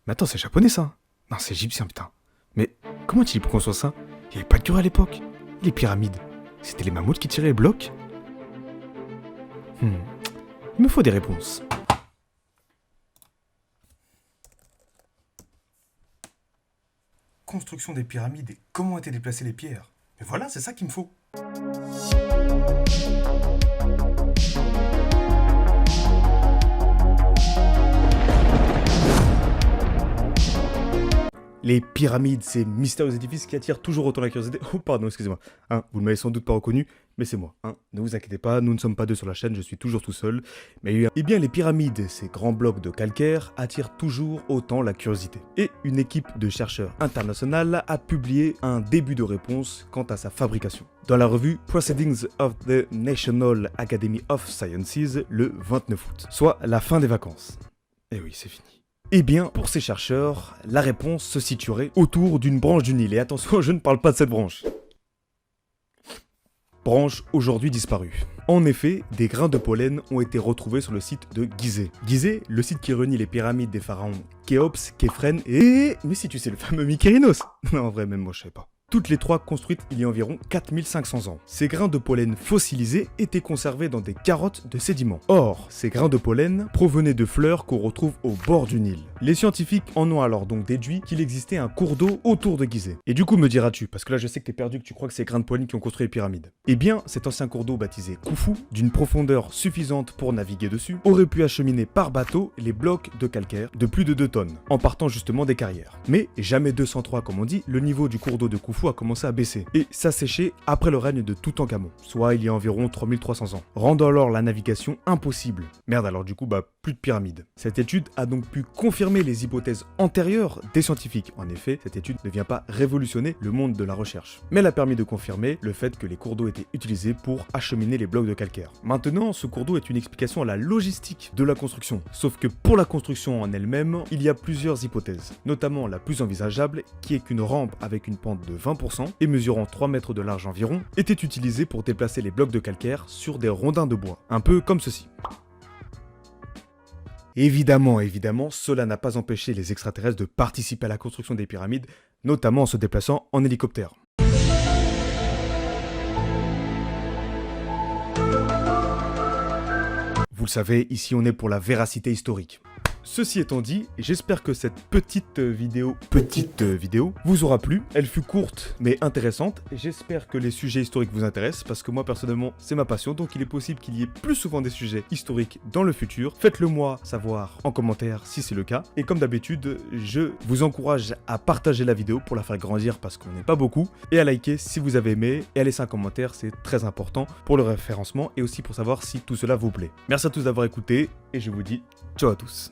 Mais attends, c'est japonais ça? Non, c'est égyptien, putain. Mais comment il pour construire ça? Il n'y avait pas de cure à l'époque. Les pyramides, c'était les mammouths qui tiraient les blocs? Il me faut des réponses. Construction des pyramides et comment étaient déplacées les pierres. Mais voilà, c'est ça qu'il me faut. Les pyramides, ces mystérieux édifices qui attirent toujours autant la curiosité. Oh pardon, excusez-moi. Vous ne m'avez sans doute pas reconnu, mais c'est moi. Ne vous inquiétez pas, nous ne sommes pas deux sur la chaîne, je suis toujours tout seul. Mais eh bien, les pyramides, ces grands blocs de calcaire, attirent toujours autant la curiosité. Et une équipe de chercheurs internationale a publié un début de réponse quant à sa fabrication. Dans la revue Proceedings of the National Academy of Sciences le 29 août, soit la fin des vacances. Et oui, c'est fini. Eh bien, pour ces chercheurs, la réponse se situerait autour d'une branche du Nil. Et attention, je ne parle pas de cette branche. Branche aujourd'hui disparue. En effet, des grains de pollen ont été retrouvés sur le site de Gizeh. Gizeh, le site qui réunit les pyramides des pharaons Khéops, Khéphren et... Mais si tu sais, le fameux Mykérinos. Non, en vrai, même moi je savais pas. Toutes les trois construites il y a environ 4500 ans. Ces grains de pollen fossilisés étaient conservés dans des carottes de sédiments. Or, ces grains de pollen provenaient de fleurs qu'on retrouve au bord du Nil. Les scientifiques en ont alors donc déduit qu'il existait un cours d'eau autour de Gizeh. Et du coup me diras-tu, parce que là je sais que t'es perdu, que tu crois que c'est les grains de pollen qui ont construit les pyramides. Eh bien, cet ancien cours d'eau baptisé Khufu, d'une profondeur suffisante pour naviguer dessus, aurait pu acheminer par bateau les blocs de calcaire de plus de 2 tonnes, en partant justement des carrières. Mais jamais 203 comme on dit, le niveau du cours d'eau de Khufu a commencé à baisser et s'assécher après le règne de Toutankhamon, soit il y a environ 3300 ans, rendant alors la navigation impossible. Merde, alors du coup, plus de pyramides. Cette étude a donc pu confirmer les hypothèses antérieures des scientifiques. En effet, cette étude ne vient pas révolutionner le monde de la recherche, mais elle a permis de confirmer le fait que les cours d'eau étaient utilisés pour acheminer les blocs de calcaire. Maintenant, ce cours d'eau est une explication à la logistique de la construction, sauf que pour la construction en elle-même, il y a plusieurs hypothèses, notamment la plus envisageable, qui est qu'une rampe avec une pente de 20% et mesurant 3 mètres de large environ, était utilisée pour déplacer les blocs de calcaire sur des rondins de bois, un peu comme ceci. Évidemment, cela n'a pas empêché les extraterrestres de participer à la construction des pyramides, notamment en se déplaçant en hélicoptère. Vous le savez, ici on est pour la véracité historique. Ceci étant dit, j'espère que cette petite vidéo vous aura plu. Elle fut courte mais intéressante. J'espère que les sujets historiques vous intéressent parce que moi personnellement c'est ma passion, donc il est possible qu'il y ait plus souvent des sujets historiques dans le futur. Faites-le moi savoir en commentaire si c'est le cas. Et comme d'habitude, je vous encourage à partager la vidéo pour la faire grandir parce qu'on n'est pas beaucoup, et à liker si vous avez aimé, et à laisser un commentaire, c'est très important pour le référencement et aussi pour savoir si tout cela vous plaît. Merci à tous d'avoir écouté et je vous dis ciao à tous.